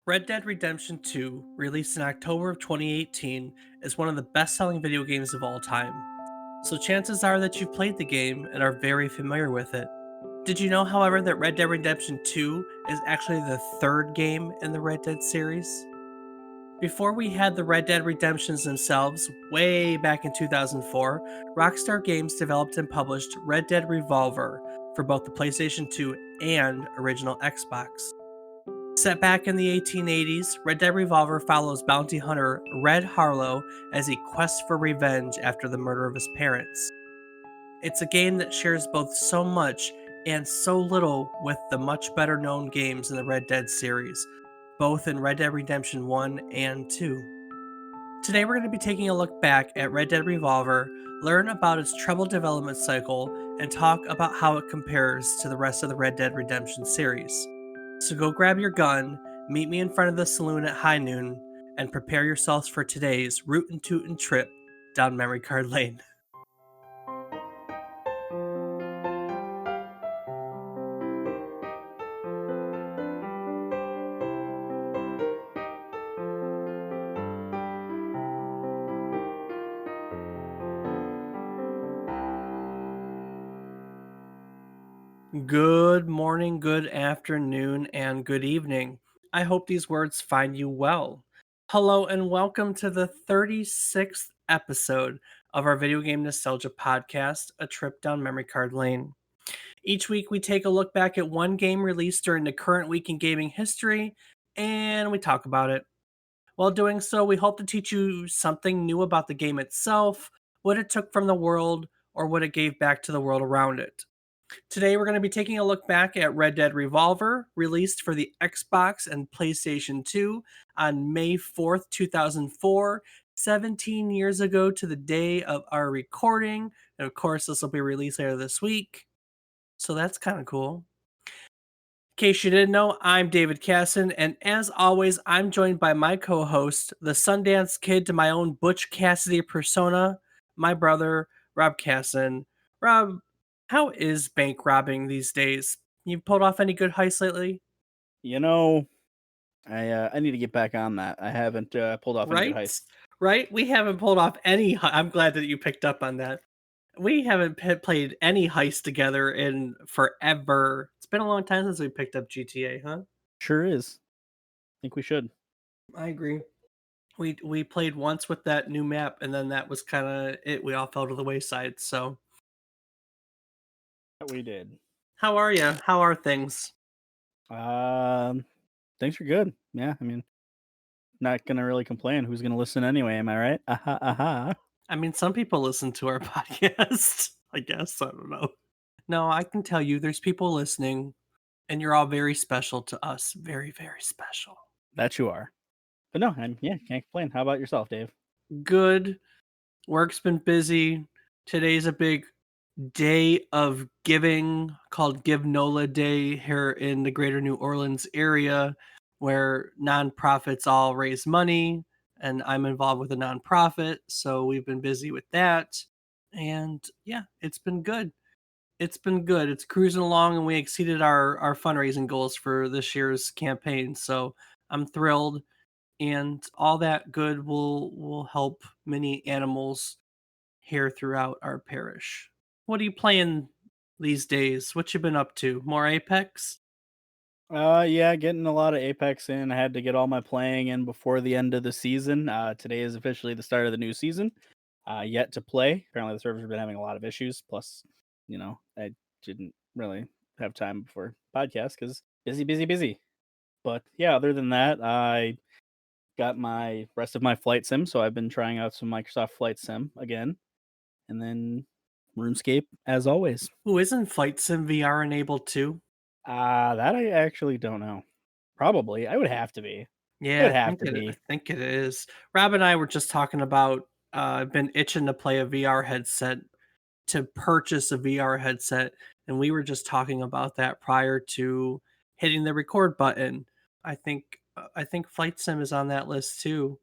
Red Dead Redemption 2, released in October of 2018, is one of the best selling video games of all time. So chances are that you've played the game and are very familiar with it. Did you know, however, that Red Dead Redemption 2 is actually the third game in the Red Dead series? Before we had the Red Dead Redemptions themselves, way back in 2004, Rockstar Games developed and published Red Dead Revolver for both the PlayStation 2 and original Xbox. Set back in the 1880s, Red Dead Revolver follows bounty hunter Red Harlow as he quests for revenge after the murder of his parents. It's a game that shares both so much and so little with the much better known games in the Red Dead series, both in Red Dead Redemption 1 and 2. Today we're going to be taking a look back at Red Dead Revolver, learn about its troubled development cycle, and talk about how it compares to the rest of the Red Dead Redemption series. So go grab your gun, meet me in front of the saloon at high noon, and prepare yourselves for today's rootin' tootin' trip down memory card lane. Good morning, good afternoon, and good evening. I hope these words find you well. Hello, and welcome to the 36th episode of our video game nostalgia podcast, A Trip Down Memory Card Lane. Each week, we take a look back at one game released during the current week in gaming history, and we talk about it. While doing so, we hope to teach you something new about the game itself, what it took from the world, or what it gave back to the world around it. Today, we're going to be taking a look back at Red Dead Revolver, released for the Xbox and PlayStation 2 on May 4th, 2004, 17 years ago to the day of our recording. And of course, this will be released later this week. So that's kind of cool. In case you didn't know, I'm David Casson, and as always, I'm joined by my co host, the Sundance Kid to my own Butch Cassidy persona, my brother, Rob Casson. Rob, how is bank robbing these days? You pulled off any good heists lately? You know, I need to get back on that. I haven't pulled off any good Right? heists. Right? We haven't pulled off any. I'm glad that you picked up on that. We haven't played any heist together in forever. It's been a long time since we picked up GTA, huh? Sure is. Think we should. I agree. We played once with that new map, and then that was kind of it. We all fell to the wayside. So, We did. how are you? How are things? Um, Things are good. Yeah, I mean, not gonna really complain. Who's gonna listen anyway? Am I right? Aha, aha. I mean, some people listen to our podcast. I guess I don't know. No, I can tell you, there's people listening, and you're all very special to us. Very, very special. That you are. But no, can't complain. How about yourself, Dave? Good. Work's been busy. Today's a big day of giving called Give NOLA Day here in the greater New Orleans area, where nonprofits all raise money, and I'm involved with a nonprofit, so we've been busy with that. And yeah, it's been good. It's been good. It's cruising along, and we exceeded our fundraising goals for this year's campaign. So I'm thrilled, and all that good will help many animals here throughout our parish. What are you playing these days? What you been up to? More Apex? Yeah, getting a lot of Apex in. I had to get all my playing in before the end of the season. Today is officially the start of the new season. Yet to play. Apparently, the servers have been having a lot of issues. Plus, I didn't really have time for podcast because busy, busy, busy. But yeah, other than that, I got my rest of my flight sim, so I've been trying out some Microsoft Flight Sim again, and then RuneScape as always. Who isn't Flight Sim VR enabled too? That I actually don't know. Probably, I would have to be. It Yeah, would have to I be. think it is. Rob and I were just talking about I've been itching to play a VR headset, to purchase a VR headset, and we were just talking about that prior to hitting the record button. I think Flight Sim is on that list too.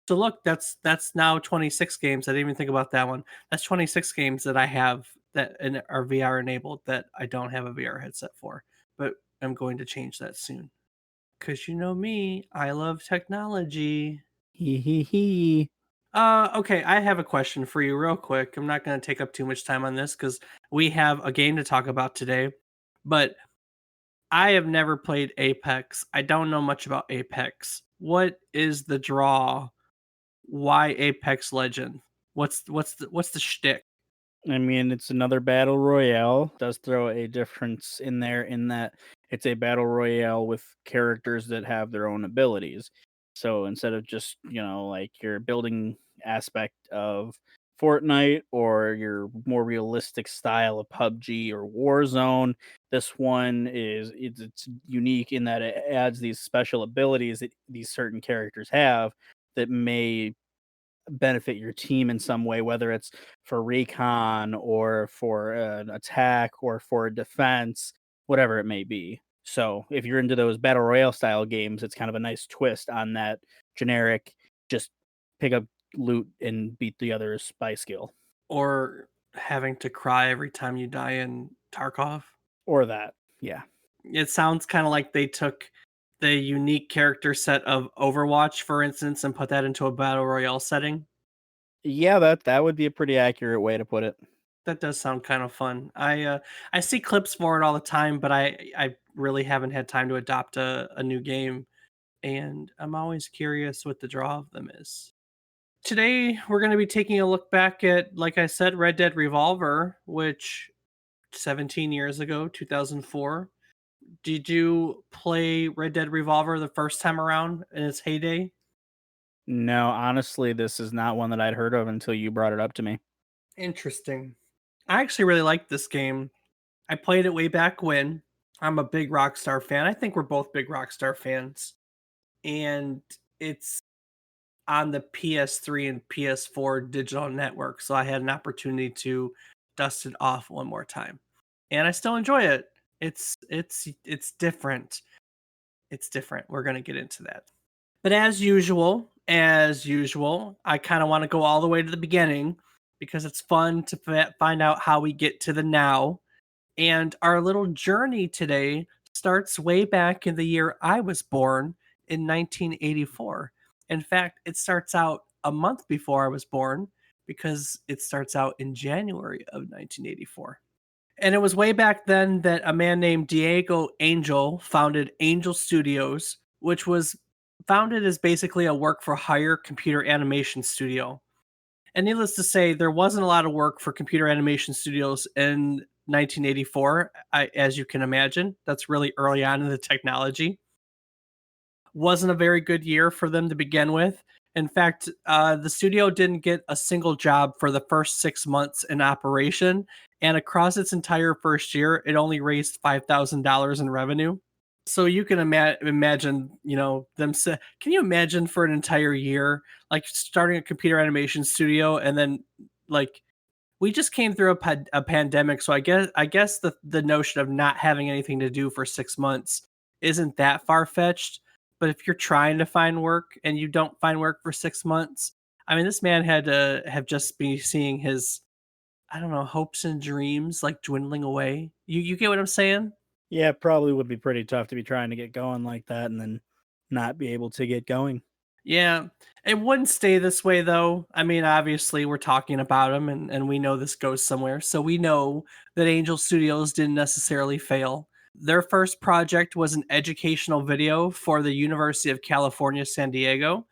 So look, that's now 26 games. I didn't even think about that one. That's 26 games that I have that are VR enabled that I don't have a VR headset for, but I'm going to change that soon. 'Cause you know me, I love technology. Hee hee hee. Okay, I have a question for you real quick. I'm not gonna take up too much time on this because we have a game to talk about today, but I have never played Apex. I don't know much about Apex. What is the draw? Why Apex Legend? What's the shtick? I mean, it's another battle royale. Does throw a difference in there in that it's a battle royale with characters that have their own abilities. So instead of just, like your building aspect of Fortnite or your more realistic style of PUBG or Warzone, this one it's unique in that it adds these special abilities that these certain characters have that may benefit your team in some way, whether it's for recon or for an attack or for defense, whatever it may be. So if you're into those battle royale style games, it's kind of a nice twist on that generic just pick up loot and beat the others by skill Or having to cry every time you die in Tarkov? or that. Yeah. It sounds kinda like they took the unique character set of Overwatch, for instance, and put that into a battle royale setting. Yeah, that would be a pretty accurate way to put it. That does sound kind of fun. I see clips for it all the time, but I really haven't had time to adopt a new game, and I'm always curious what the draw of them is. Today, we're gonna be taking a look back at, like I said, Red Dead Revolver, which 17 years ago, 2004. Did you play Red Dead Revolver the first time around in its heyday? No, honestly, this is not one that I'd heard of until you brought it up to me. Interesting. I actually really liked this game. I played it way back when. I'm a big Rockstar fan. I think we're both big Rockstar fans. And it's on the PS3 and PS4 digital network, so I had an opportunity to dust it off one more time. And I still enjoy it. It's different. It's different. We're going to get into that. But as usual, I kind of want to go all the way to the beginning because it's fun to find out how we get to the now. And our little journey today starts way back in the year I was born in 1984. In fact, it starts out a month before I was born because it starts out in January of 1984. And it was way back then that a man named Diego Angel founded Angel Studios, which was founded as basically a work for hire computer animation studio. And needless to say, there wasn't a lot of work for computer animation studios in 1984, as you can imagine. That's really early on in the technology. Wasn't a very good year for them to begin with. In fact, the studio didn't get a single job for the first 6 months in operation. And across its entire first year, it only raised $5,000 in revenue. So you can imagine, can you imagine for an entire year, like starting a computer animation studio and then like we just came through a pandemic, so I guess the notion of not having anything to do for 6 months isn't that far fetched. But if you're trying to find work and you don't find work for 6 months, I mean, this man had to have just been seeing his, I don't know, hopes and dreams like dwindling away. You get what I'm saying? Yeah, it probably would be pretty tough to be trying to get going like that and then not be able to get going. Yeah, it wouldn't stay this way though. I mean, obviously, we're talking about him, and we know this goes somewhere. So we know that Angel Studios didn't necessarily fail. Their first project was an educational video for the University of California, San Diego.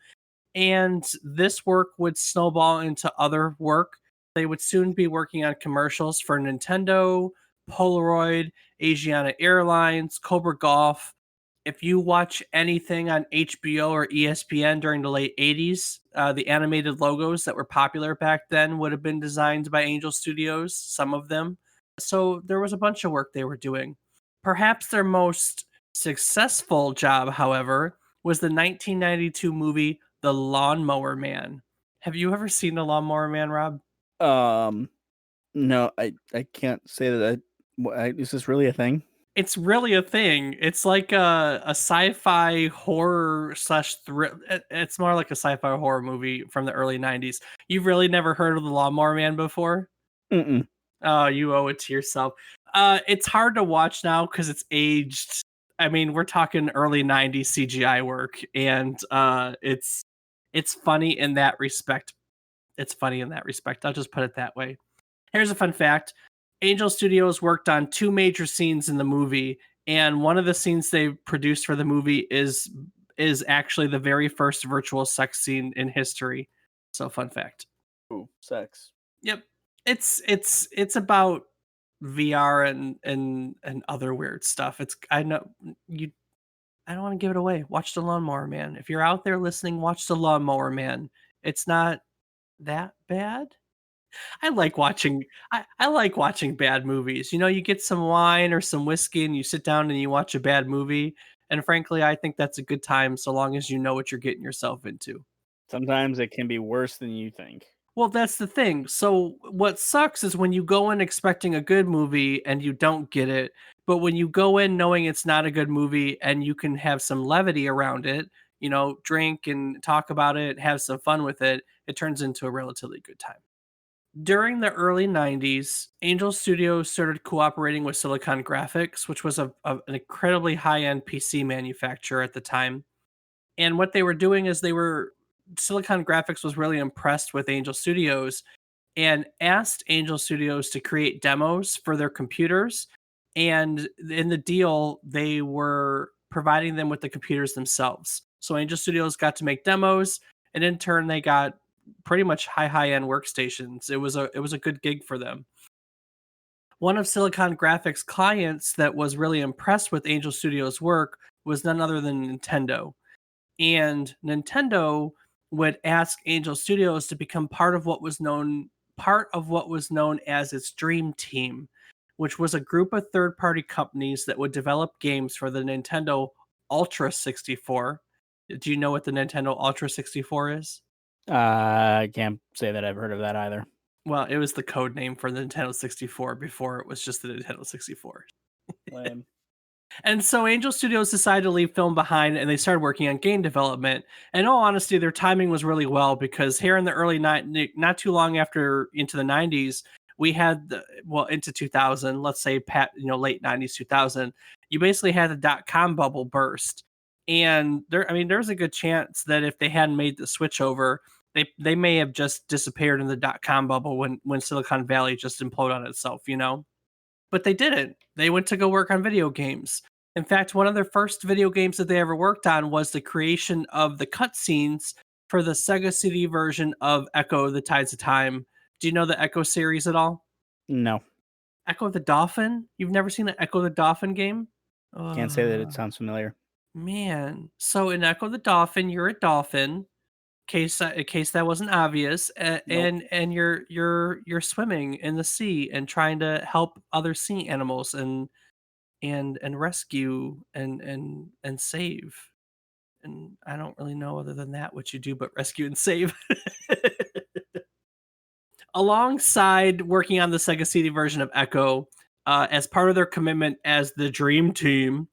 And this work would snowball into other work. They would soon be working on commercials for Nintendo, Polaroid, Asiana Airlines, Cobra Golf. If you watch anything on HBO or ESPN during the late 80s, the animated logos that were popular back then would have been designed by Angel Studios, some of them. So there was a bunch of work they were doing. Perhaps their most successful job, however, was the 1992 movie The Lawnmower Man. Have you ever seen The Lawnmower Man, Rob? Um, no, I can't say that is this really a thing? It's really a thing. It's like a sci-fi horror slash thrill. It's more like a sci-fi horror movie from the early 90s. You've really never heard of The Lawnmower Man before? Mm-mm. Oh, you owe it to yourself. It's hard to watch now because it's aged. I mean, we're talking early 90s CGI work, and it's funny in that respect. It's funny in that respect. I'll just put it that way. Here's a fun fact. Angel Studios worked on two major scenes in the movie, and one of the scenes they produced for the movie is actually the very first virtual sex scene in history. So fun fact. Ooh, sex. Yep. It's about VR and other weird stuff. It's I know you I don't want to give it away. Watch the Lawnmower Man. If you're out there listening, watch the Lawnmower Man. It's not that bad. I like watching bad movies. You know, you get some wine or some whiskey and you sit down and you watch a bad movie. And frankly, I think that's a good time so long as you know what you're getting yourself into. Sometimes it can be worse than you think. Well, that's the thing. So what sucks is when you go in expecting a good movie and you don't get it. But when you go in knowing it's not a good movie and you can have some levity around it, you know, drink and talk about it, have some fun with it, it turns into a relatively good time. During the early 90s, Angel Studios started cooperating with Silicon Graphics, which was an incredibly high end PC manufacturer at the time. And what they were doing is Silicon Graphics was really impressed with Angel Studios and asked Angel Studios to create demos for their computers. And in the deal, they were providing them with the computers themselves. So Angel Studios got to make demos, and in turn, they got pretty much high end workstations. It was a good gig for them. One of Silicon Graphics' clients that was really impressed with Angel Studios' work was none other than Nintendo, and Nintendo would ask Angel Studios to become part of what was known as its Dream Team, which was a group of third-party companies that would develop games for the Nintendo Ultra 64. Do you know what the Nintendo Ultra 64 is? I can't say that I've heard of that either. Well, it was the code name for the Nintendo 64 before it was just the Nintendo 64. Lame. And so Angel Studios decided to leave film behind and they started working on game development. And in all honesty, their timing was really well because here in the not too long after into the 90s, we had into 2000, let's say late 90s 2000, you basically had the dot-com bubble burst. And there's a good chance that if they hadn't made the switch over, they may have just disappeared in the dot-com bubble when Silicon Valley just imploded on itself, you know? But they didn't. They went to go work on video games. In fact, one of their first video games that they ever worked on was the creation of the cutscenes for the Sega CD version of Echo the Tides of Time. Do you know the Echo series at all? No, Echo the Dolphin? You've never seen an Echo the Dolphin game? can't say that it Uh, sounds familiar. man. So in Echo the Dolphin, you're a dolphin. In case that wasn't obvious, Nope. and you're swimming in the sea and trying to help other sea animals and rescue and save. And I don't really know other than that what you do but rescue and save. Alongside working on the Sega CD version of Echo, as part of their commitment as the Dream Team,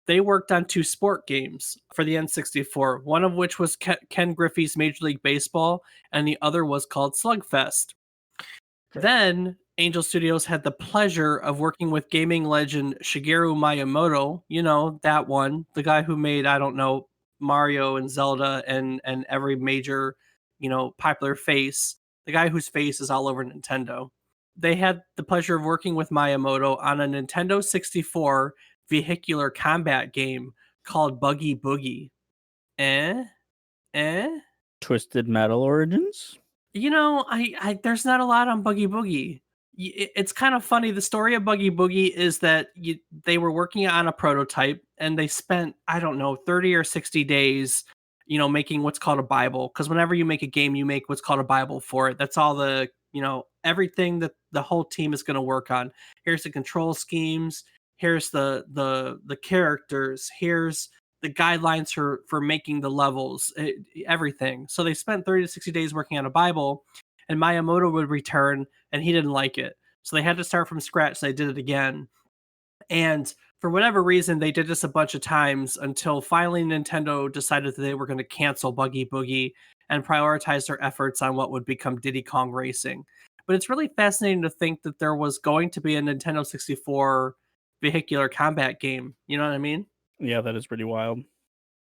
they worked on two sport games for the N64, one of which was Ken Griffey's Major League Baseball, and the other was called Slugfest. Okay. Then Angel Studios had the pleasure of working with gaming legend Shigeru Miyamoto, you know, that one, the guy who made, I don't know, Mario and Zelda and every major, popular face, the guy whose face is all over Nintendo. They had the pleasure of working with Miyamoto on a Nintendo 64 vehicular combat game called Buggy Boogie. Eh? Eh? Twisted Metal Origins? I there's not a lot on Buggy Boogie. It's kind of funny. The story of Buggy Boogie is that they were working on a prototype and they spent, I don't know, 30 or 60 days, making what's called a Bible. Because whenever you make a game, you make what's called a Bible for it. That's all everything that the whole team is going to work on. Here's the control schemes. Here's the characters. Here's the guidelines for making the levels, everything. So they spent 30 to 60 days working on a Bible, and Miyamoto would return, and he didn't like it. So they had to start from scratch. So they did it again. And for whatever reason, they did this a bunch of times until finally Nintendo decided that they were going to cancel Buggy Boogie and prioritize their efforts on what would become Diddy Kong Racing. But it's really fascinating to think that there was going to be a Nintendo 64 vehicular combat game. You know what I mean? Yeah, that is pretty wild.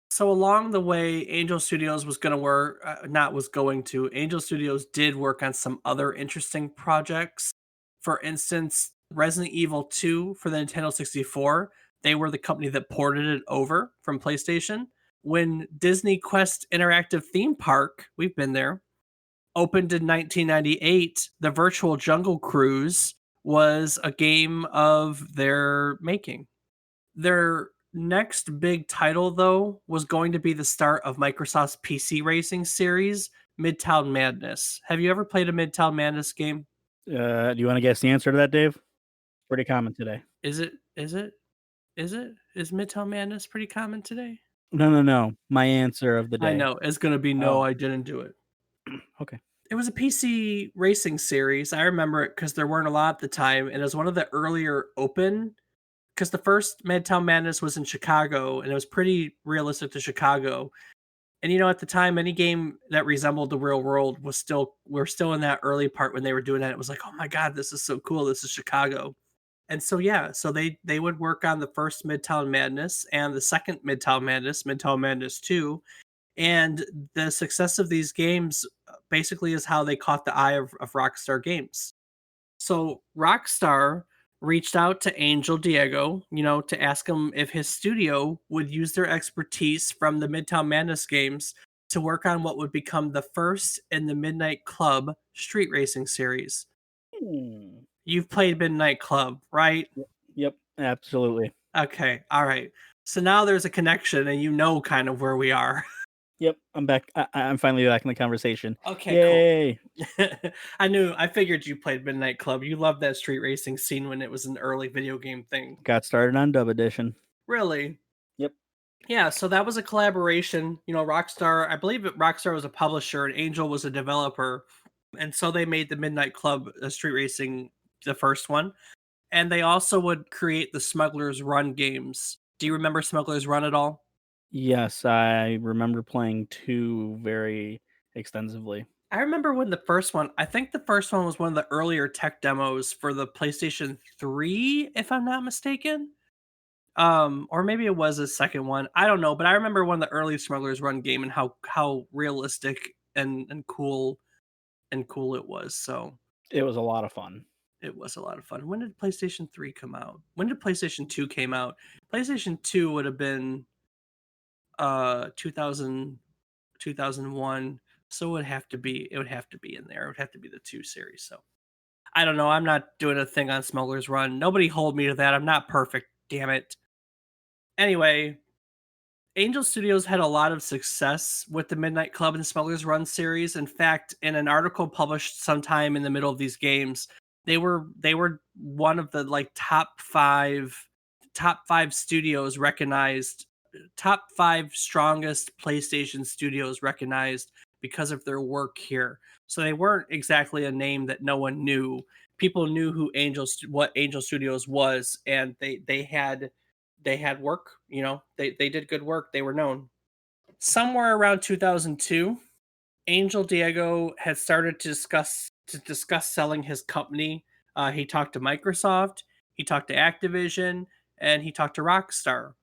So along the way, Angel Studios was going to work, not was going to. Angel Studios did work on some other interesting projects. For instance, Resident Evil 2 for the Nintendo 64. They were the company that ported it over from PlayStation. When Disney Quest Interactive Theme Park, we've been there, opened in 1998, the Virtual Jungle Cruise was a game of their making. Their next big title, though, was going to be the start of Microsoft's PC racing series, Midtown Madness. Have you ever played a Midtown Madness game? Do you wanna guess the answer to that, Dave? Pretty common today. Is it? Is it? Is it? Is Midtown Madness pretty common today? No, no, no. My answer of the I day. know. It's going to be no, Oh, I didn't do it. okay. It was a PC racing series. I remember it because there weren't a lot at the time. And it was one of the earlier open, because the first Midtown Madness was in Chicago and it was pretty realistic to Chicago. And, at the time, any game that resembled the real world we're still in that early part when they were doing that. It was like, "Oh my god, this is so cool. This is Chicago." And so, yeah, so they would work on the first Midtown Madness and the second Midtown Madness 2, and the success of these games, basically is how they caught the eye of Rockstar Games. So Rockstar reached out to Angel Diego, to ask him if his studio would use their expertise from the Midtown Madness games to work on what would become the first in the Midnight Club street racing series. Hmm. You've played Midnight Club, right? Yep, yep, absolutely. Okay, all right. So now there's a connection and you know kind of where we are. Yep, I'm back. I'm finally back in the conversation. Okay, cool. Yay! I figured you played Midnight Club. You loved that street racing scene when it was an early video game thing. Got started on Dub Edition. Really? Yep. Yeah, so that was a collaboration. Rockstar, I believe Rockstar was a publisher and Angel was a developer. And so they made the Midnight Club Street Racing, the first one. And they also would create the Smuggler's Run games. Do you remember Smuggler's Run at all? Yes, I remember playing 2 very extensively. I remember when I think the first one was one of the earlier tech demos for the PlayStation 3, if I'm not mistaken. Or maybe it was a second one. I don't know, but I remember when the early Smugglers Run game and how realistic and cool it was. So It was a lot of fun. it was a lot of fun. When did PlayStation 3 come out? When did PlayStation 2 came out? PlayStation 2 would have been 2000, 2001. So it would have to be in there. It would have to be the 2 series. So I don't know. I'm not doing a thing on Smuggler's Run. Nobody hold me to that. I'm not perfect. Damn it. Anyway, Angel Studios had a lot of success with the Midnight Club and Smuggler's Run series. In fact, in an article published sometime in the middle of these games, they were one of the like top five studios recognized, top five strongest PlayStation studios recognized because of their work here. So they weren't exactly a name that no one knew. People knew what Angel Studios was, and they had work. They did good work. They were known. Somewhere around 2002, Angel Diego had started to discuss selling his company. He talked to Microsoft, he talked to Activision, and he talked to Rockstar.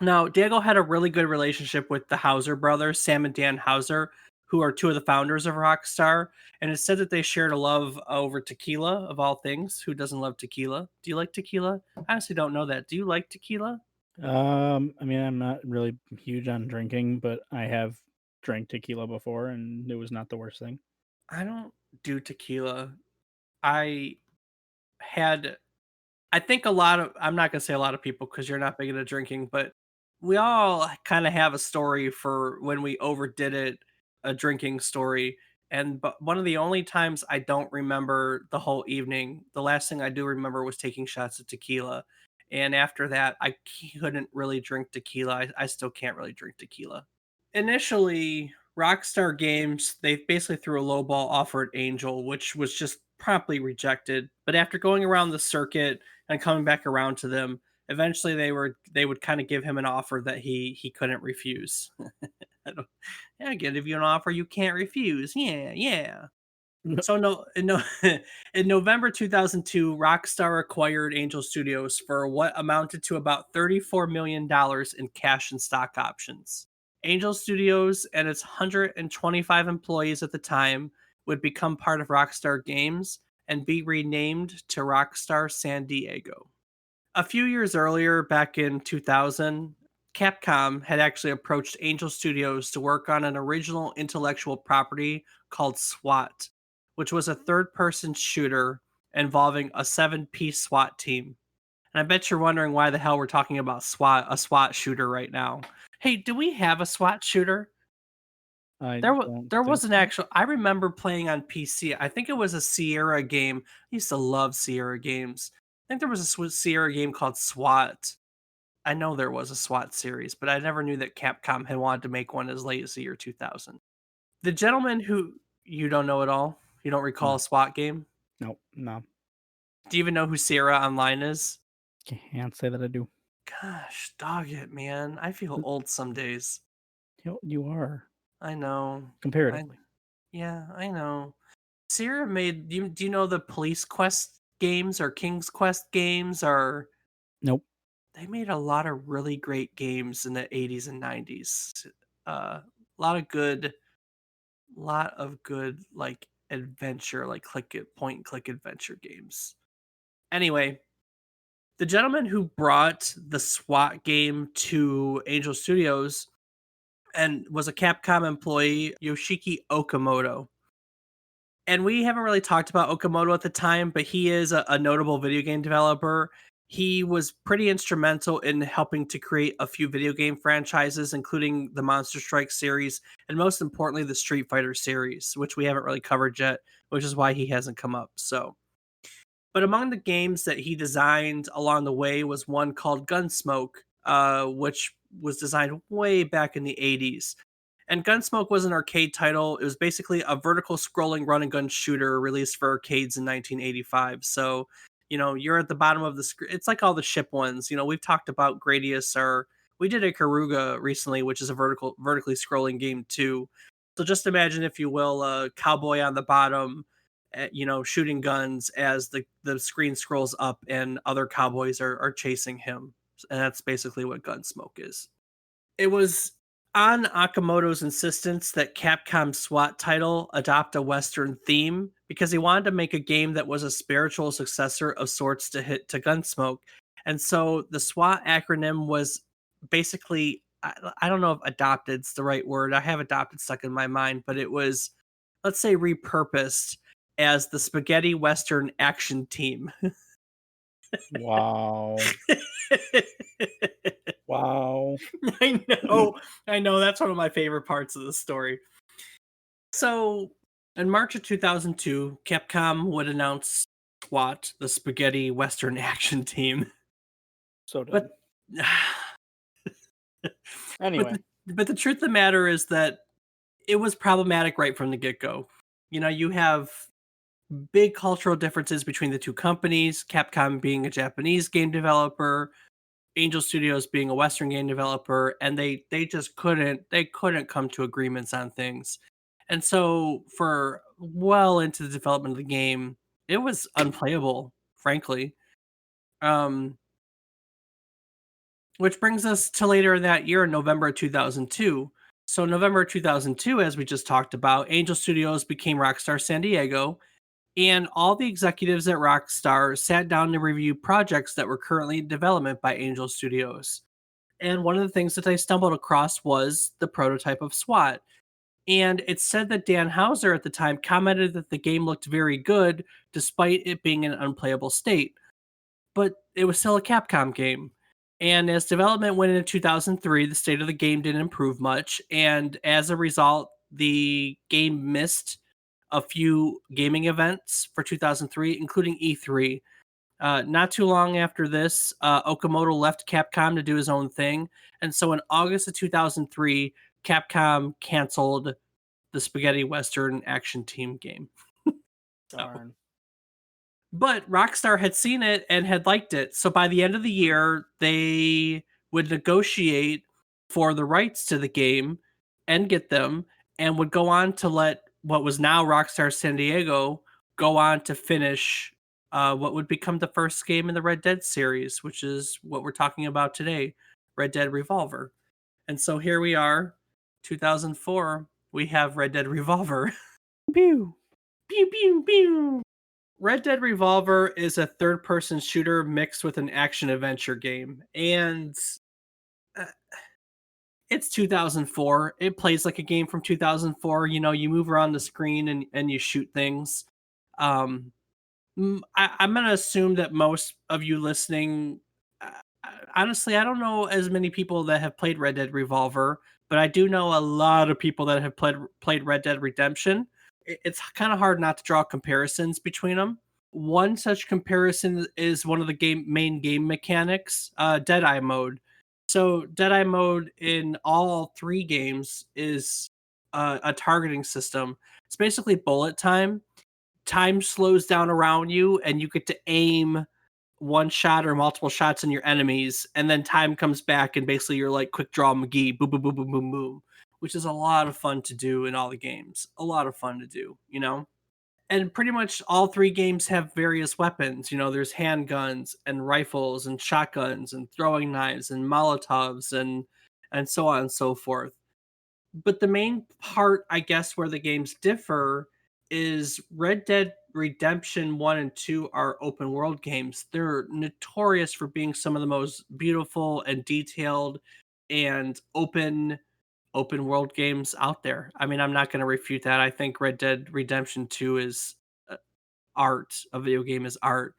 Now, Diego had a really good relationship with the Hauser brothers, Sam and Dan Hauser, who are two of the founders of Rockstar. And it's said that they shared a love over tequila, of all things. Who doesn't love tequila? Do you like tequila? I honestly don't know that. Do you like tequila? I mean, I'm not really huge on drinking, but I have drank tequila before, and it was not the worst thing. I don't do tequila. I had I think I'm not gonna say a lot of people because you're not big into drinking, but we all kind of have a story for when we overdid it, a drinking story. But one of the only times I don't remember the whole evening, the last thing I do remember was taking shots of tequila. And after that, I couldn't really drink tequila. I still can't really drink tequila. Initially, Rockstar Games, they basically threw a lowball offer at Angel, which was just promptly rejected. But after going around the circuit and coming back around to them, eventually they would kind of give him an offer that he couldn't refuse. I don't, yeah, I give you an offer you can't refuse. Yeah, yeah. So in November 2002, Rockstar acquired Angel Studios for what amounted to about $34 million in cash and stock options. Angel Studios and its 125 employees at the time would become part of Rockstar Games and be renamed to Rockstar San Diego. A few years earlier, back in 2000, Capcom had actually approached Angel Studios to work on an original intellectual property called SWAT, which was a third person shooter involving a 7-piece SWAT team. And I bet you're wondering why the hell we're talking about a SWAT shooter right now. Hey, do we have a SWAT shooter? I don't There think was an so. actual I remember playing on PC. I think it was a Sierra game. I used to love Sierra games. I think there was a Sierra game called SWAT. I know there was a SWAT series, but I never knew that Capcom had wanted to make one as late as the year 2000. The gentleman who you don't know at all? You don't recall No, a SWAT game? no, no. Do you even know who Sierra Online is? Can't say that I do. Gosh, dog it, man. I feel old some days. You are I know. I comparatively. yeah, I know. Sierra made do you know the Police Quest games or King's Quest games or Nope. they made a lot of really great games in the 80s and 90s. A lot of good like adventure, like point and click adventure games. Anyway, the gentleman who brought the SWAT game to Angel Studios and was a Capcom employee, Yoshiki Okamoto. And we haven't really talked about Okamoto at the time, but he is a notable video game developer. He was pretty instrumental in helping to create a few video game franchises, including the Monster Strike series, and most importantly, the Street Fighter series, which we haven't really covered yet, which is why he hasn't come up. So, but among the games that he designed along the way was one called Gunsmoke, which was designed way back in the 80s. And Gunsmoke was an arcade title. It was basically a vertical scrolling run and gun shooter released for arcades in 1985. So, you're at the bottom of the screen. It's like all the ship ones. We've talked about Gradius or we did a Karuga recently, which is a vertically scrolling game too. So just imagine, if you will, a cowboy on the bottom, shooting guns as the screen scrolls up and other cowboys are chasing him. And that's basically what Gunsmoke is. It was on Akamoto's insistence that Capcom's SWAT title adopt a Western theme because he wanted to make a game that was a spiritual successor of sorts to Gunsmoke. And so the SWAT acronym was basically, I don't know if adopted's the right word. I have adopted stuck in my mind, but it was, let's say, repurposed as the Spaghetti Western Action Team. Wow. Wow. I know. That's one of my favorite parts of the story. So, in March of 2002, Capcom would announce SWAT, the Spaghetti Western Action Team. So dumb. But, Anyway, but the truth of the matter is that it was problematic right from the get go. You have big cultural differences between the two companies, Capcom being a Japanese game developer, Angel Studios being a Western game developer, and they just couldn't come to agreements on things. And so for well into the development of the game, it was unplayable, frankly. Um, which brings us to later in that year, in November of 2002. So November 2002, as we just talked about, Angel Studios became Rockstar San Diego, and all the executives at Rockstar sat down to review projects that were currently in development by Angel Studios. And one of the things that I stumbled across was the prototype of SWAT. And it said that Dan Houser at the time commented that the game looked very good despite it being in an unplayable state. But it was still a Capcom game. And as development went into 2003, the state of the game didn't improve much. And as a result, the game missed a few gaming events for 2003, including E3. Not too long after this, Okamoto left Capcom to do his own thing. And so in August of 2003, Capcom canceled the Spaghetti Western Action Team game. So, darn. but Rockstar had seen it and had liked it. So by the end of the year, they would negotiate for the rights to the game and get them, and would go on to let what was now Rockstar San Diego go on to finish what would become the first game in the Red Dead series, which is what we're talking about today, Red Dead Revolver. And so here we are, 2004, we have Red Dead Revolver. Pew. Pew, pew, pew. Red Dead Revolver is a third person shooter mixed with an action adventure game. And uh, it's 2004. It plays like a game from 2004. You know, you move around the screen and you shoot things. Um, I'm gonna assume that most of you listening, honestly, I don't know as many people that have played Red Dead Revolver, but I do know a lot of people that have played Red Dead Redemption. It's kind of hard not to draw comparisons between them. One such comparison is one of the main game mechanics, Deadeye mode. So Deadeye mode in all three games is a targeting system. It's basically bullet time. Time slows down around you, and you get to aim one shot or multiple shots in your enemies, and then time comes back, and basically you're like quick draw McGee, boom, boom, boom, boom, boom, boom, which is a lot of fun to do in all the games. A lot of fun to do, you know? And pretty much all three games have various weapons. You know, there's handguns and rifles and shotguns and throwing knives and Molotovs and so on and so forth. But the main part, I guess, where the games differ is Red Dead Redemption 1 and 2 are open world games. They're notorious for being some of the most beautiful and detailed and open world games out there. I mean, I'm not going to refute that. I think Red Dead Redemption 2 is art. A video game is art.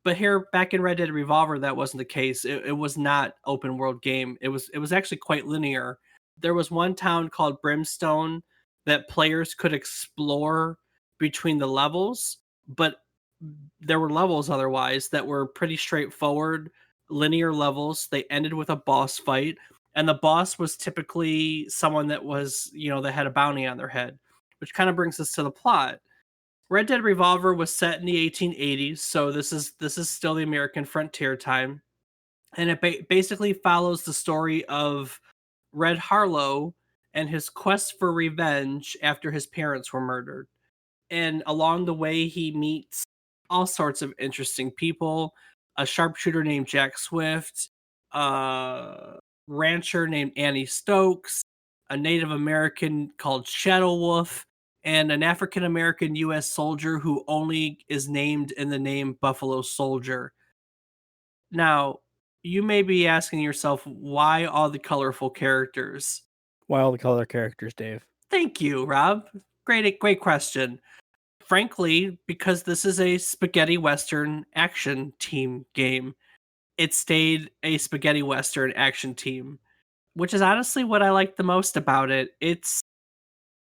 But here, back in Red Dead Revolver, that wasn't the case. It was not open world game. It was actually quite linear. There was one town called Brimstone that players could explore between the levels, but there were levels otherwise that were pretty straightforward, linear levels. They ended with a boss fight, and the boss was typically someone that was, you know, that had a bounty on their head, which kind of brings us to the plot. Red Dead Revolver was set in the 1880s, so this is still the American frontier time, and it basically follows the story of Red Harlow and his quest for revenge after his parents were murdered. And along the way, he meets all sorts of interesting people: a sharpshooter named Jack Swift, a rancher named Annie Stokes, a Native American called Shadow Wolf, and an African American US soldier who only is named in the name Buffalo Soldier. Now, you may be asking yourself, why all the colorful characters? Why all the color characters, Dave? Thank you, Rob. Great question. Frankly, because this is a spaghetti western action team game, it stayed a spaghetti western action team, which is honestly what I like the most about it. It's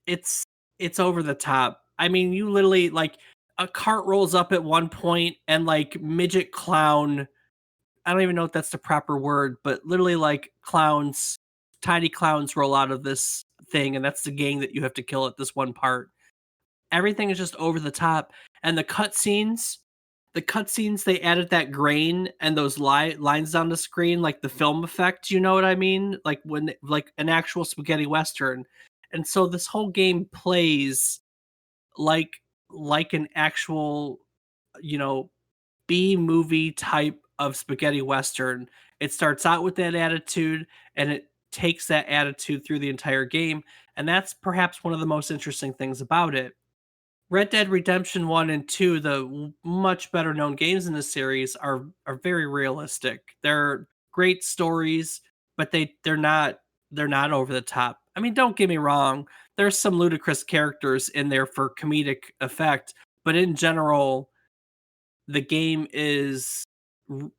it's over the top. I mean, you literally like a cart rolls up at one point and like midget clown, I don't even know if that's the proper word, but literally like clowns, tiny clowns roll out of this thing, and that's the gang that you have to kill at this one part. Everything is just over the top, and the cutscenes, they added that grain and those lines down the screen, like the film effect, you know what I mean? Like like an actual spaghetti western. And so this whole game plays like an actual, you know, B movie type of spaghetti western. It starts out with that attitude, and it takes that attitude through the entire game, and that's perhaps one of the most interesting things about it. Red Dead Redemption 1 and 2, the much better known games in the series, are very realistic. They're great stories, but they're not over the top. I mean, don't get me wrong, there's some ludicrous characters in there for comedic effect, but in general, the game is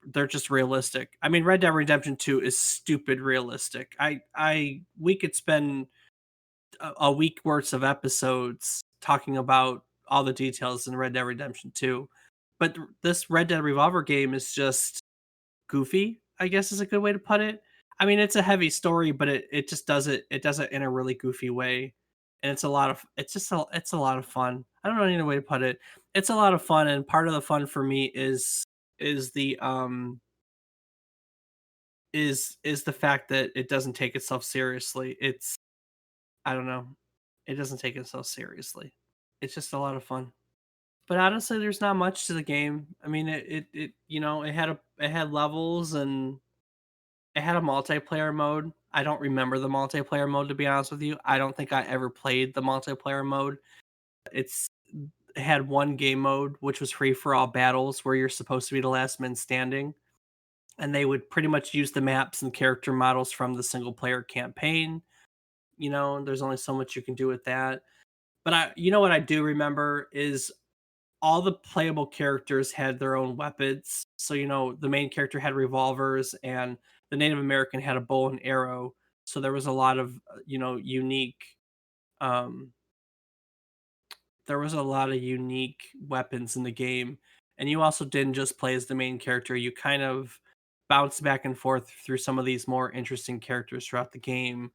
they're just realistic. I mean, Red Dead Redemption 2 is stupid realistic. I we could spend a week worth of episodes talking about all the details in Red Dead Redemption 2. But this Red Dead Revolver game is just goofy, I guess is a good way to put it. I mean, it's a heavy story, but it just does it in a really goofy way. And it's a lot of fun. I don't know any other way to put it. It's a lot of fun, and part of the fun for me is the is the fact that it doesn't take itself seriously. It's I don't know. It doesn't take it so seriously. It's just a lot of fun. But honestly, there's not much to the game. I mean, it had levels and it had a multiplayer mode. I don't remember the multiplayer mode, to be honest with you. I don't think I ever played the multiplayer mode. It's it had one game mode, which was free for all battles, where you're supposed to be the last man standing, and they would pretty much use the maps and character models from the single player campaign. There's only so much you can do with that. But what I do remember is all the playable characters had their own weapons. So, the main character had revolvers and the Native American had a bow and arrow. So there was a lot of, unique um there was a lot of unique weapons in the game. And you also didn't just play as the main character. You kind of bounced back and forth through some of these more interesting characters throughout the game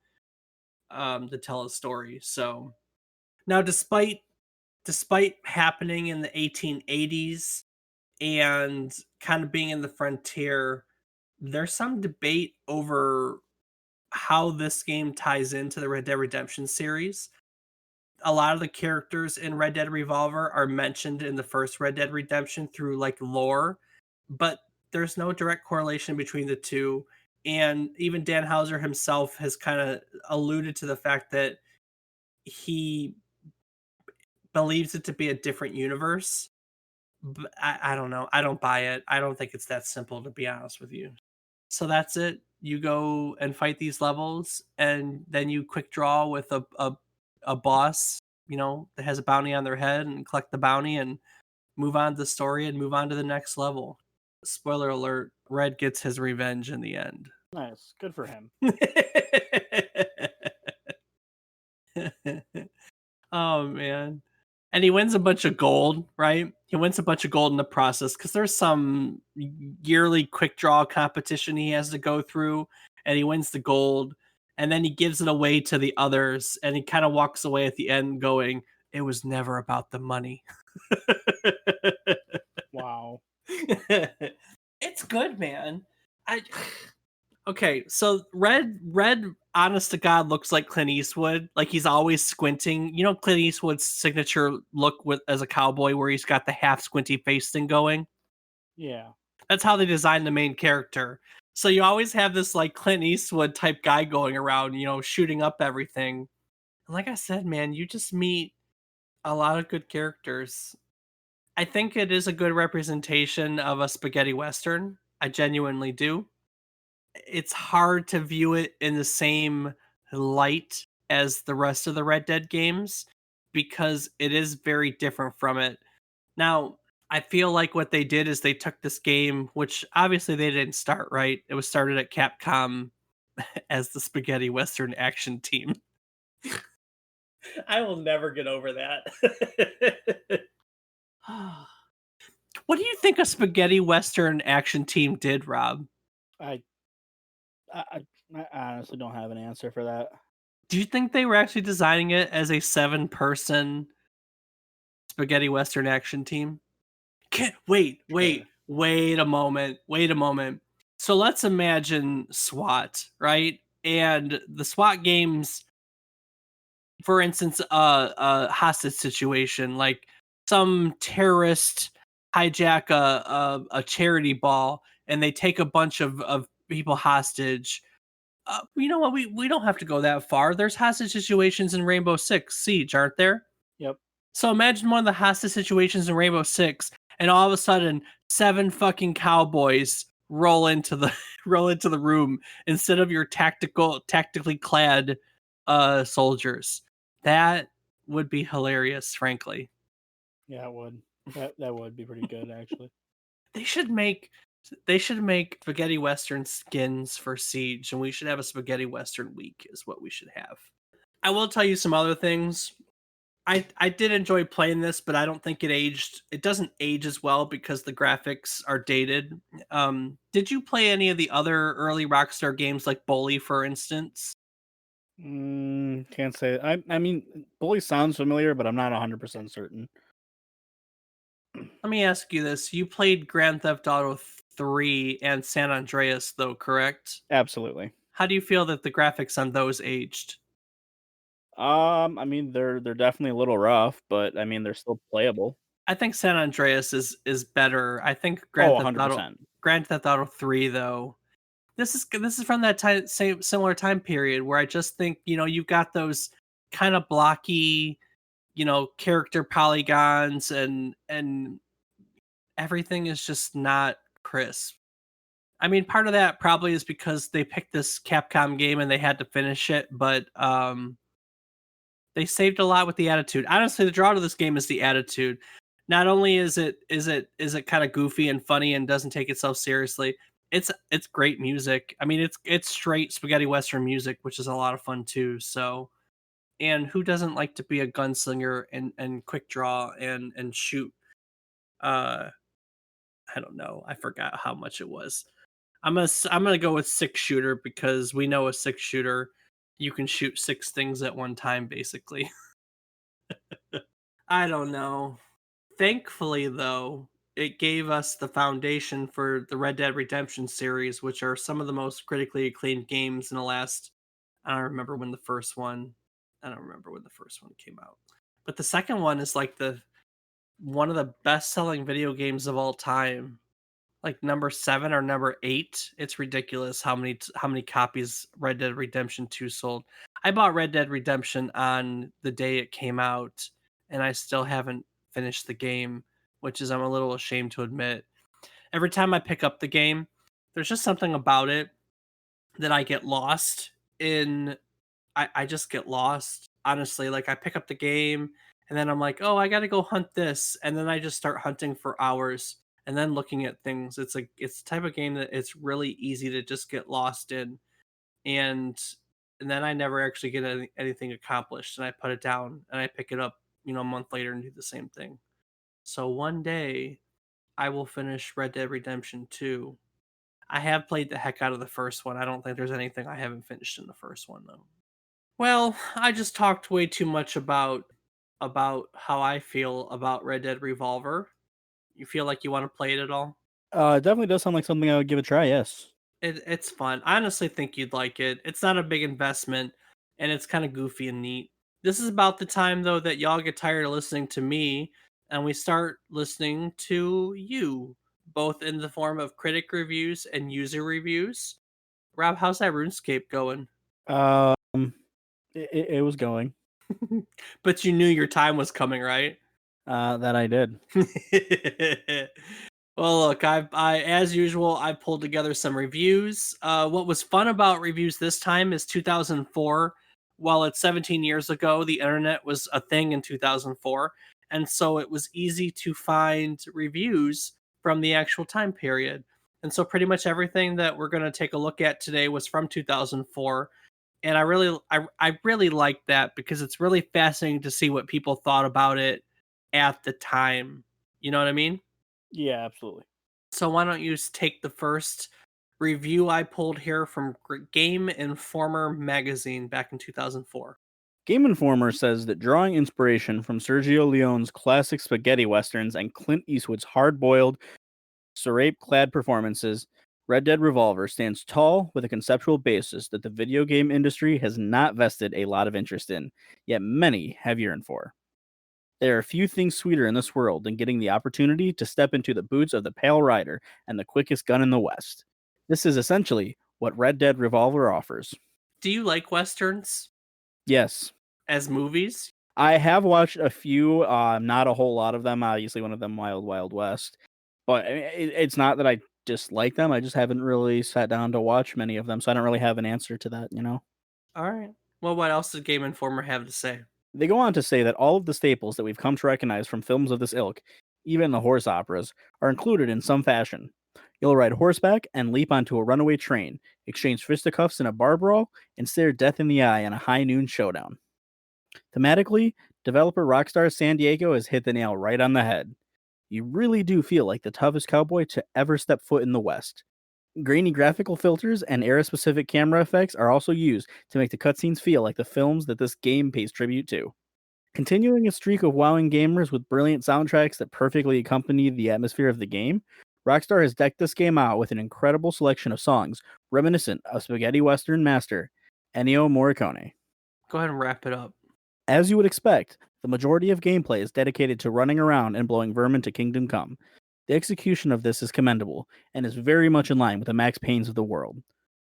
to tell a story. So now despite happening in the 1880s and kind of being in the frontier, there's some debate over how this game ties into the Red Dead Redemption series. A lot of the characters in Red Dead Revolver are mentioned in the first Red Dead Redemption through like lore, but there's no direct correlation between the two. And even Dan Houser himself has kind of alluded to the fact that he believes it to be a different universe. But I don't know. I don't buy it. I don't think it's that simple, to be honest with you. So that's it. You go and fight these levels, and then you quick draw with a boss, that has a bounty on their head, and collect the bounty and move on to the story and move on to the next level. Spoiler alert, Red gets his revenge in the end. Nice, good for him. Oh man. And he wins a bunch of gold, right? He wins a bunch of gold in the process because there's some yearly quick draw competition he has to go through, and he wins the gold, and then he gives it away to the others, and he kind of walks away at the end going, "It was never about the money." Wow. It's good, man. I Okay, so Red, honest to God, looks like Clint Eastwood. Like he's always squinting. You know Clint Eastwood's signature look with as a cowboy, where he's got the half squinty face thing going. Yeah. That's how they designed the main character. So you always have this like Clint Eastwood type guy going around, shooting up everything. And like I said, man, you just meet a lot of good characters. I think it is a good representation of a spaghetti western. I genuinely do. It's hard to view it in the same light as the rest of the Red Dead games because it is very different from it. Now, I feel like what they did is they took this game, which obviously they didn't start, right? It was started at Capcom as the Spaghetti Western Action Team. I will never get over that. What do you think a Spaghetti Western Action Team did, Rob? I I honestly don't have an answer for that. Do you think they were actually designing it as a 7-person spaghetti western action team? Wait, Sure. wait a moment. Wait a moment. So let's imagine SWAT, right? And the SWAT games, for instance, a hostage situation, like some terrorist hijack a charity ball and they take a bunch of people hostage. You know what? We don't have to go that far. There's hostage situations in Rainbow Six Siege, aren't there? Yep. So imagine one of the hostage situations in Rainbow Six, and all of a sudden, 7 fucking cowboys roll into the roll into the room instead of your tactically clad soldiers. That would be hilarious, frankly. Yeah, it would. That would be pretty good actually. They should make they should make spaghetti western skins for Siege, and we should have a spaghetti western week is what we should have. I will tell you some other things. I did enjoy playing this, but I don't think it doesn't age as well because the graphics are dated. Did you play any of the other early Rockstar games like Bully, for instance? Can't say. I mean, Bully sounds familiar, but I'm not 100% certain. Let me ask you this. You played Grand Theft Auto 3 and San Andreas, though, correct? Absolutely. How do you feel that the graphics on those aged? I mean, they're definitely a little rough, but I mean, they're still playable. I think San Andreas is better. I think Oh, 100%. Grand Theft Auto 3 though. This is from that time same similar time period where I just think, you've got those kind of blocky, character polygons and everything is just not crisp. I mean, part of that probably is because they picked this Capcom game and they had to finish it, but they saved a lot with the attitude. Honestly, the draw to this game is the attitude. Not only is it kind of goofy and funny and doesn't take itself seriously, it's great music. I mean, it's straight spaghetti western music, which is a lot of fun too. So, and who doesn't like to be a gunslinger and quick draw and shoot? Uh, I don't know. I forgot how much it was. I'm gonna go with six shooter because we know a six shooter, you can shoot six things at one time, basically. I don't know. Thankfully, though, it gave us the foundation for the Red Dead Redemption series, which are some of the most critically acclaimed games in the last. I don't remember when the first one. I don't remember when the first one came out, but the second one is like the one of the best-selling video games of all time. Like number 7 or number 8. It's ridiculous how many copies Red Dead Redemption 2 sold. I bought Red Dead Redemption on the day it came out, and I still haven't finished the game, which is I'm a little ashamed to admit. Every time I pick up the game, there's just something about it that I get lost in. I just get lost, honestly. Like I pick up the game and then I'm like, oh, I gotta go hunt this. And then I just start hunting for hours and then looking at things. It's the type of game that it's really easy to just get lost in. And and then I never actually get anything accomplished. And I put it down and I pick it up, a month later and do the same thing. So one day I will finish Red Dead Redemption 2. I have played the heck out of the first one. I don't think there's anything I haven't finished in the first one though. Well, I just talked way too much about how I feel about Red Dead Revolver. You feel like you want to play it at all? It definitely does sound like something I would give a try. Yes. It's fun. I honestly think you'd like it. It's not a big investment, and it's kind of goofy and neat. This is about the time though that y'all get tired of listening to me, and we start listening to you, both in the form of critic reviews and user reviews. Rob, how's that RuneScape going? Um, it was going. But you knew your time was coming, right? That I did. Well, look, I as usual, I pulled together some reviews. What was fun about reviews this time is 2004. While it's 17 years ago, the internet was a thing in 2004, and so it was easy to find reviews from the actual time period. And so pretty much everything that we're going to take a look at today was from 2004, and I really like that because it's really fascinating to see what people thought about it at the time. You know what I mean? Yeah, absolutely. So why don't you take the first review I pulled here from Game Informer magazine back in 2004. Game Informer says that drawing inspiration from Sergio Leone's classic spaghetti westerns and Clint Eastwood's hard-boiled, serape-clad performances, Red Dead Revolver stands tall with a conceptual basis that the video game industry has not vested a lot of interest in, yet many have yearned for. There are few things sweeter in this world than getting the opportunity to step into the boots of the Pale Rider and the quickest gun in the West. This is essentially what Red Dead Revolver offers. Do you like westerns Yes, as movies? I have watched a few, not a whole lot of them. Obviously, one of them, Wild Wild West. But it's not that I dislike them. I just haven't really sat down to watch many of them, so I don't really have an answer to that. All right. Well, what else did Game Informer have to say? They go on to say that all of the staples that we've come to recognize from films of this ilk, even the horse operas, are included in some fashion. You'll ride horseback and leap onto a runaway train, exchange fisticuffs in a bar brawl, and stare death in the eye in a high noon showdown. Thematically, developer Rockstar San Diego has hit the nail right on the head. You really do feel like the toughest cowboy to ever step foot in the West. Grainy graphical filters and era specific camera effects are also used to make the cutscenes feel like the films that this game pays tribute to. Continuing a streak of wowing gamers with brilliant soundtracks that perfectly accompany the atmosphere of the game, Rockstar has decked this game out with an incredible selection of songs reminiscent of spaghetti western master Ennio Morricone. Go ahead and wrap it up. As you would expect, the majority of gameplay is dedicated to running around and blowing vermin to Kingdom Come. The execution of this is commendable and is very much in line with the Max Paynes of the world.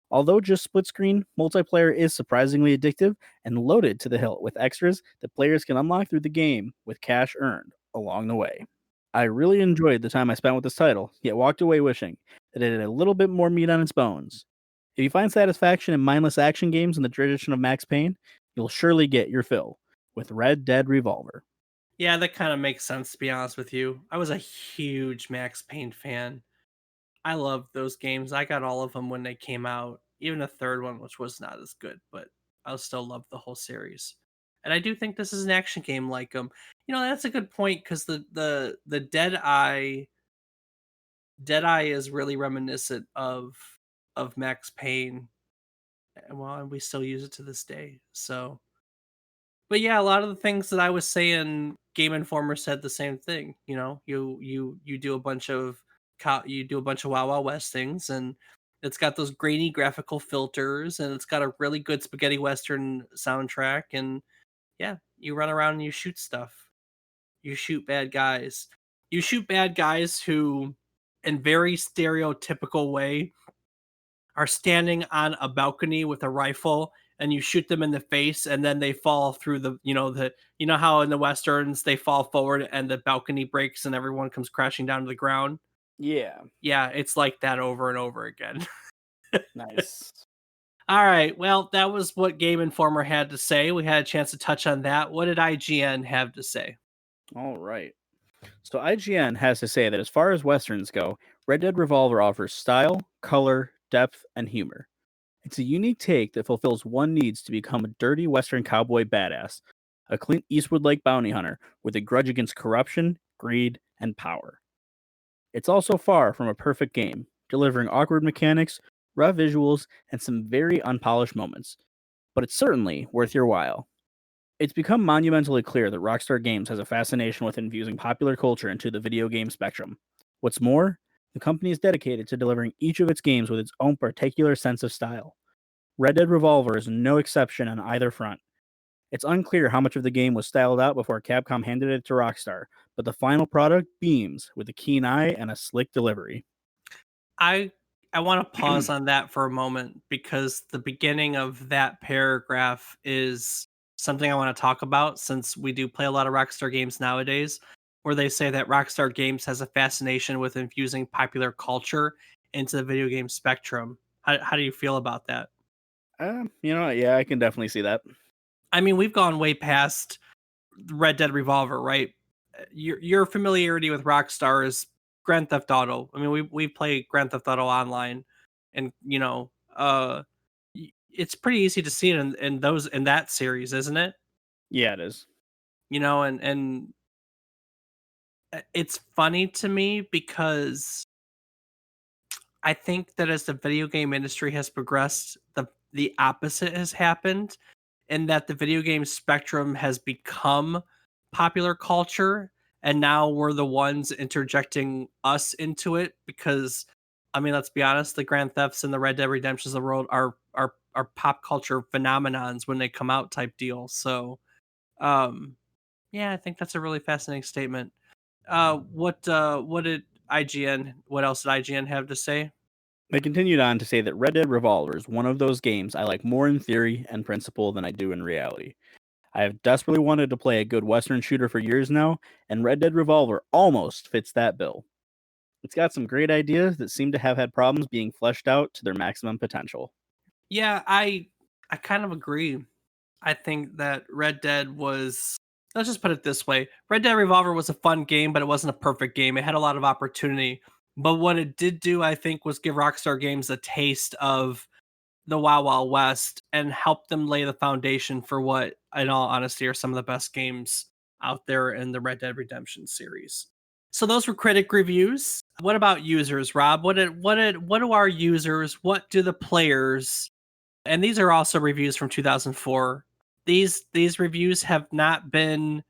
Although just split screen, multiplayer is surprisingly addictive and loaded to the hilt with extras that players can unlock through the game with cash earned along the way. I really enjoyed the time I spent with this title, yet walked away wishing that it had a little bit more meat on its bones. If you find satisfaction in mindless action games in the tradition of Max Payne, you'll surely get your fill with Red Dead Revolver. Yeah, that kind of makes sense, to be honest with you. I was a huge Max Payne fan. I loved those games. I got all of them when they came out, even the third one, which was not as good, but I still love the whole series. And I do think this is an action game like them. That's a good point because the Deadeye is really reminiscent of Max Payne. And we still use it to this day. So, but yeah, a lot of the things that I was saying, Game Informer said the same thing. You do a bunch of you do a bunch of Wild Wild West things, and it's got those grainy graphical filters, and it's got a really good spaghetti western soundtrack, and yeah, you run around and you shoot stuff. You shoot bad guys. You shoot bad guys who, in very stereotypical way, are standing on a balcony with a rifle and you shoot them in the face and then they fall through how in the westerns they fall forward and the balcony breaks and everyone comes crashing down to the ground. Yeah, Yeah, it's like that over and over again. nice. All right, well, that was what Game Informer had to say. We had a chance to touch on that. What did IGN have to say? All right. So IGN has to say that as far as westerns go, Red Dead Revolver offers style, color, depth, and humor. It's a unique take that fulfills one needs to become a dirty western cowboy badass, a Clint Eastwood-like bounty hunter with a grudge against corruption, greed, and power. It's also far from a perfect game, delivering awkward mechanics, rough visuals, and some very unpolished moments, but it's certainly worth your while. It's become monumentally clear that Rockstar Games has a fascination with infusing popular culture into the video game spectrum. What's more, the company is dedicated to delivering each of its games with its own particular sense of style. Red Dead Revolver is no exception on either front. It's unclear how much of the game was styled out before Capcom handed it to Rockstar, but the final product beams with a keen eye and a slick delivery. I I want to pause on that for a moment because the beginning of that paragraph is something I want to talk about since we do play a lot of Rockstar games nowadays, where they say that Rockstar Games has a fascination with infusing popular culture into the video game spectrum. How do you feel about that? Yeah, I can definitely see that. I mean, we've gone way past Red Dead Revolver, right? Your familiarity with Rockstar is Grand Theft Auto. I mean, we play Grand Theft Auto online, and it's pretty easy to see it in that series, isn't it? Yeah, it is. And it's funny to me because I think that as the video game industry has progressed, the opposite has happened, and that the video game spectrum has become popular culture, and now we're the ones interjecting us into it because, I mean, let's be honest, the Grand Thefts and the Red Dead Redemptions of the world are pop culture phenomenons when they come out type deal. So, um, yeah, I think that's a really fascinating statement. What did IGN? What else did IGN have to say? They continued on to say that Red Dead Revolver is one of those games I like more in theory and principle than I do in reality. I have desperately wanted to play a good Western shooter for years now, and Red Dead Revolver almost fits that bill. It's got some great ideas that seem to have had problems being fleshed out to their maximum potential. Yeah, I kind of agree. I think that Red Dead was, let's just put it this way. Red Dead Revolver was a fun game, but it wasn't a perfect game. It had a lot of opportunity. But what it did do, I think, was give Rockstar Games a taste of the Wild Wild West and help them lay the foundation for what, in all honesty, are some of the best games out there in the Red Dead Redemption series. So those were critic reviews. What about users, Rob? What do our users, what do the players, and these are also reviews from 2004. These reviews have not been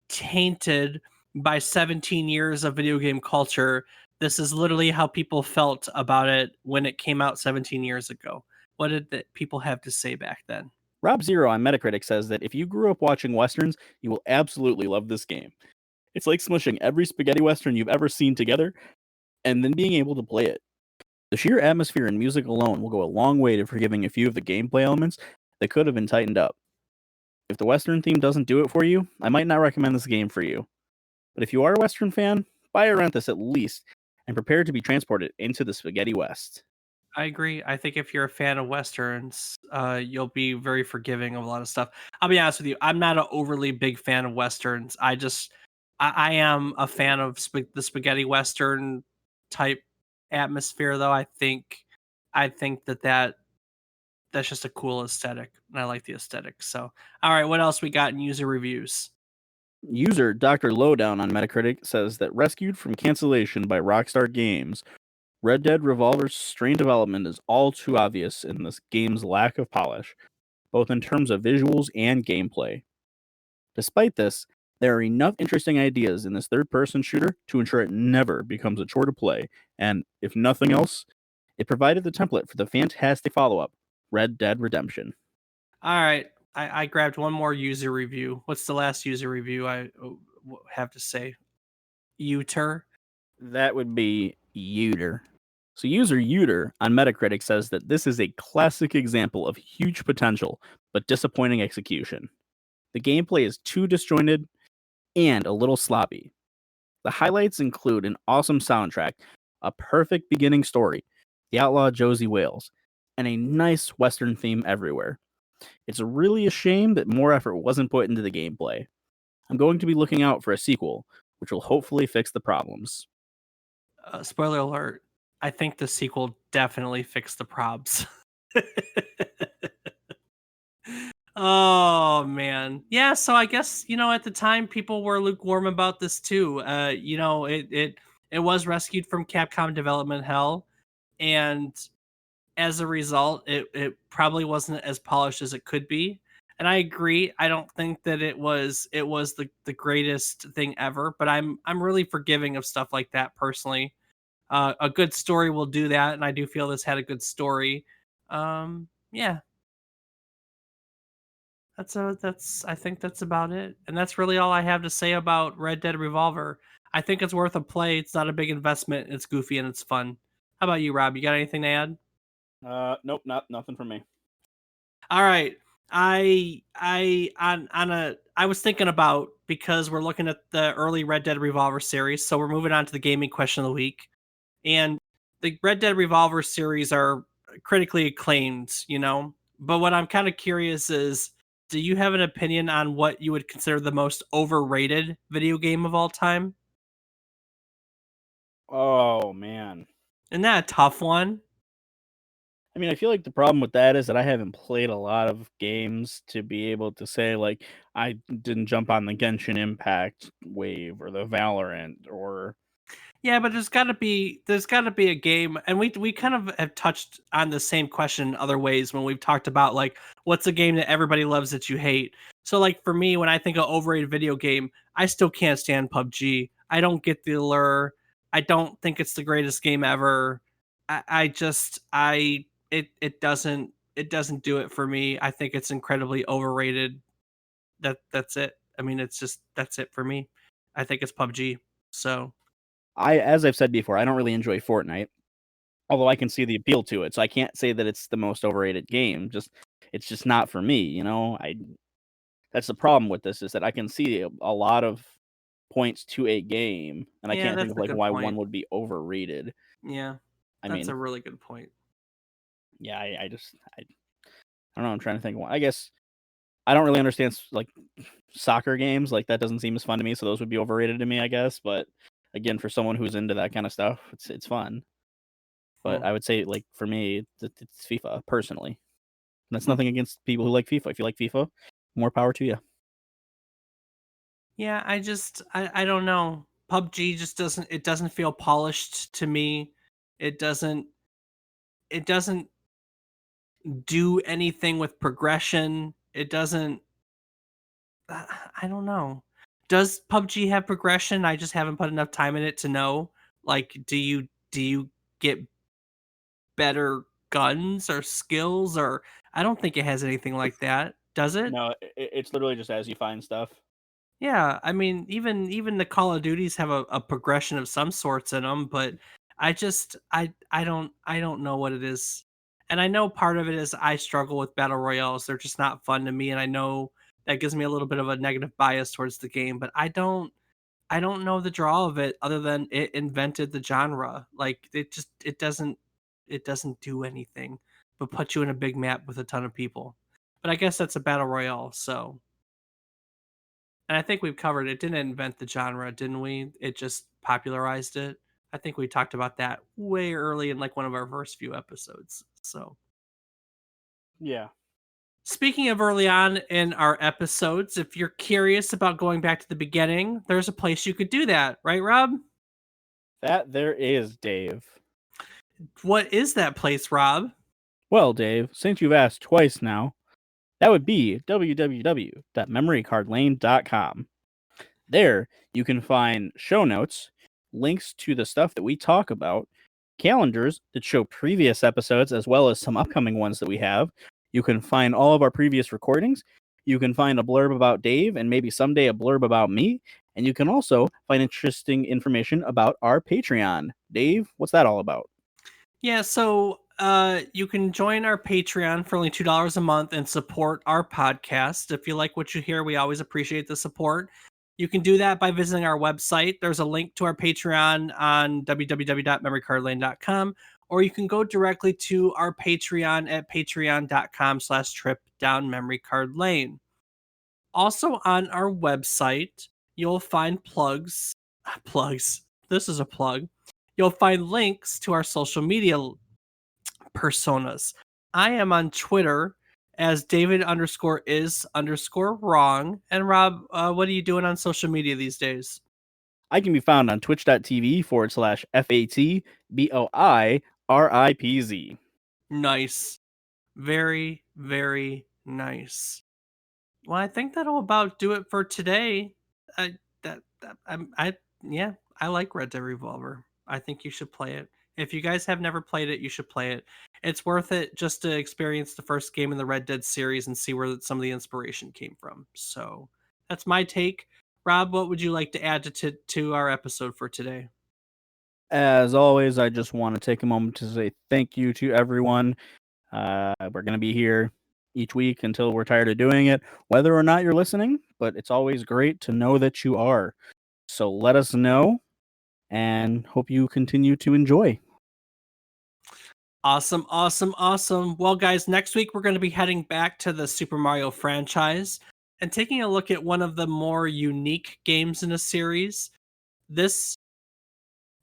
tainted by 17 years of video game culture. This is literally how people felt about it when it came out 17 years ago. What did the people have to say back then? Rob Zero on Metacritic says that if you grew up watching westerns, you will absolutely love this game. It's like smushing every spaghetti western you've ever seen together and then being able to play it. The sheer atmosphere and music alone will go a long way to forgiving a few of the gameplay elements that could have been tightened up. If the western theme doesn't do it for you, I might not recommend this game for you. But if you are a western fan, buy or rent this at least and prepare to be transported into the spaghetti west. I agree. I think if you're a fan of westerns, you'll be very forgiving of a lot of stuff. I'll be honest with you. I'm not an overly big fan of westerns. I am a fan of the spaghetti western type atmosphere, though. I think that's just a cool aesthetic, and I like the aesthetic. So, all right, what else we got in user reviews? User Dr. Lowdown on Metacritic says that rescued from cancellation by Rockstar Games, Red Dead Revolver's strained development is all too obvious in this game's lack of polish, both in terms of visuals and gameplay. Despite this, there are enough interesting ideas in this third person shooter to ensure it never becomes a chore to play, and if nothing else, it provided the template for the fantastic follow up, Red Dead Redemption. All right, I grabbed one more user review. What's the last user review I have to say? Uter. That would be Uter. So, user Uter on Metacritic says that this is a classic example of huge potential, but disappointing execution. The gameplay is too disjointed and a little sloppy. The highlights include an awesome soundtrack, a perfect beginning story, the outlaw Josie Wales, and a nice Western theme everywhere. It's really a shame that more effort wasn't put into the gameplay. I'm going to be looking out for a sequel, which will hopefully fix the problems. Spoiler alert. I think the sequel definitely fixed the probs. Oh man. Yeah, so I guess, at the time people were lukewarm about this too. It was rescued from Capcom development hell, and as a result, it probably wasn't as polished as it could be. And I agree. I don't think that it was the greatest thing ever, but I'm really forgiving of stuff like that personally. A good story will do that, and I do feel this had a good story. Yeah, that's I think that's about it, and that's really all I have to say about Red Dead Revolver. I think it's worth a play. It's not a big investment. It's goofy and it's fun. How about you, Rob? You got anything to add? Nope, nothing from me. All right. I was thinking about, because we're looking at the early Red Dead Revolver series, so we're moving on to the gaming question of the week. And the Red Dead Revolver series are critically acclaimed, But what I'm kind of curious is, do you have an opinion on what you would consider the most overrated video game of all time? Oh man. Isn't that a tough one? I mean, I feel like the problem with that is that I haven't played a lot of games to be able to say like I didn't jump on the Genshin Impact wave or the Valorant or Yeah, but there's got to be a game, and we kind of have touched on the same question in other ways when we've talked about, like, what's a game that everybody loves that you hate. So like for me, when I think of overrated video game, I still can't stand PUBG. I don't get the allure. I don't think it's the greatest game ever. I just I it doesn't do it for me. I think it's incredibly overrated. That's it. I mean, that's it for me. I think it's PUBG. So as I've said before, I don't really enjoy Fortnite, although I can see the appeal to it. So I can't say that it's the most overrated game. Just it's just not for me, I that's the problem with this is that I can see a lot of points to a game and I yeah, can't think that's of a like good why one point. would be overrated. Yeah, I that's mean, a really good point. yeah, I don't know, I'm trying to think of one. I guess I don't really understand like soccer games, like that doesn't seem as fun to me, so those would be overrated to me, I guess. But again, for someone who's into that kind of stuff, it's fun. Hmm, But I would say like for me, it's FIFA personally. And that's hmm. nothing against people who like FIFA. If you like FIFA, more power to you. Yeah, I don't know. PUBG just doesn't feel polished to me. It doesn't do anything with progression. It doesn't. I don't know. Does PUBG have progression? I just haven't put enough time in it to know. Like, do you get better guns or skills, or I don't think it has anything like that. Does it? No, it's literally just as you find stuff. Yeah, I mean, even the Call of Duties have a progression of some sorts in them, but I don't know what it is, and I know part of it is I struggle with battle royales. They're just not fun to me, and I know that gives me a little bit of a negative bias towards the game. But I don't know the draw of it other than it invented the genre. Like it doesn't do anything but put you in a big map with a ton of people. But I guess that's a battle royale, so and I think we've covered it didn't invent the genre, didn't we? It just popularized it. I think we talked about that way early in like one of our first few episodes. So, Yeah. speaking of early on in our episodes, if you're curious about going back to the beginning, there's a place you could do that, right, Rob? That there is, Dave. What is that place, Rob? Well, Dave, since you've asked twice now, that would be www.memorycardlane.com. There, you can find show notes, links to the stuff that we talk about, calendars that show previous episodes as well as some upcoming ones that we have. You can find all of our previous recordings. You can find a blurb about Dave and maybe someday a blurb about me. And you can also find interesting information about our Patreon. Dave, what's that all about? Yeah, so you can join our Patreon for only $2 a month and support our podcast. If you like what you hear, we always appreciate the support. You can do that by visiting our website. There's a link to our Patreon on www.memorycardlane.com, or you can go directly to our Patreon at patreon.com/trip down memory card lane. Also on our website, you'll find plugs. This is a plug. You'll find links to our social media personas. I am on Twitter as David underscore is underscore wrong. And Rob, what are you doing on social media these days? I can be found on twitch.tv/FATBOIRIPZ. Nice. Very, very nice. Well, I think that'll about do it for today. Yeah, I like Red Dead Revolver. I think you should play it. If you guys have never played it, you should play it. It's worth it just to experience the first game in the Red Dead series and see where some of the inspiration came from. So that's my take. Rob, what would you like to add to our episode for today? As always, I just want to take a moment to say thank you to everyone. We're going to be here each week until we're tired of doing it, whether or not you're listening, but it's always great to know that you are. So let us know and hope you continue to enjoy. Awesome, awesome, awesome. Well, guys, next week we're going to be heading back to the Super Mario franchise and taking a look at one of the more unique games in a series. This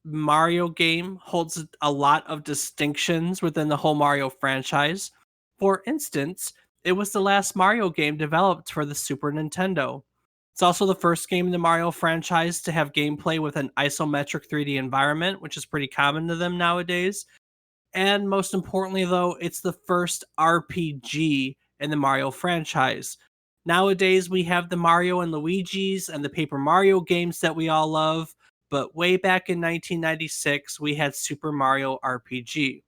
Mario game holds a lot of distinctions within the whole Mario franchise. For instance, it was the last Mario game developed for the Super Nintendo. It's also the first game in the Mario franchise to have gameplay with an isometric 3D environment, which is pretty common to them nowadays. And most importantly, though, it's the first RPG in the Mario franchise. Nowadays, we have the Mario and Luigi's and the Paper Mario games that we all love, but way back in 1996, we had Super Mario RPG.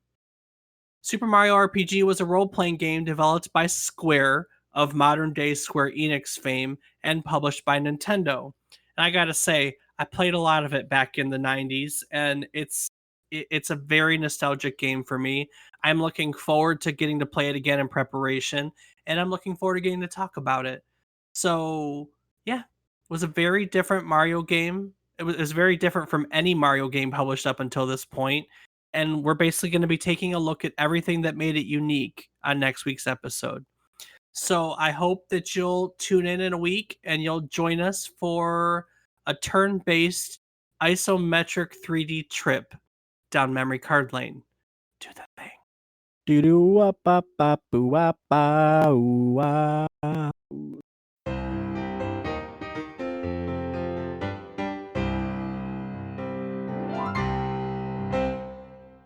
Super Mario RPG was a role playing game developed by Square, of modern day Square Enix fame, and published by Nintendo. And I gotta say, I played a lot of it back in the 90s, and it's a very nostalgic game for me. I'm looking forward to getting to play it again in preparation, and I'm looking forward to getting to talk about it. So, yeah, it was a very different Mario game. It was very different from any Mario game published up until this point, and we're basically going to be taking a look at everything that made it unique on next week's episode. So I hope that you'll tune in a week and you'll join us for a turn-based isometric 3D trip down memory card lane. Do the thing. Do do wop bop bop boo wop ba ooh, ah.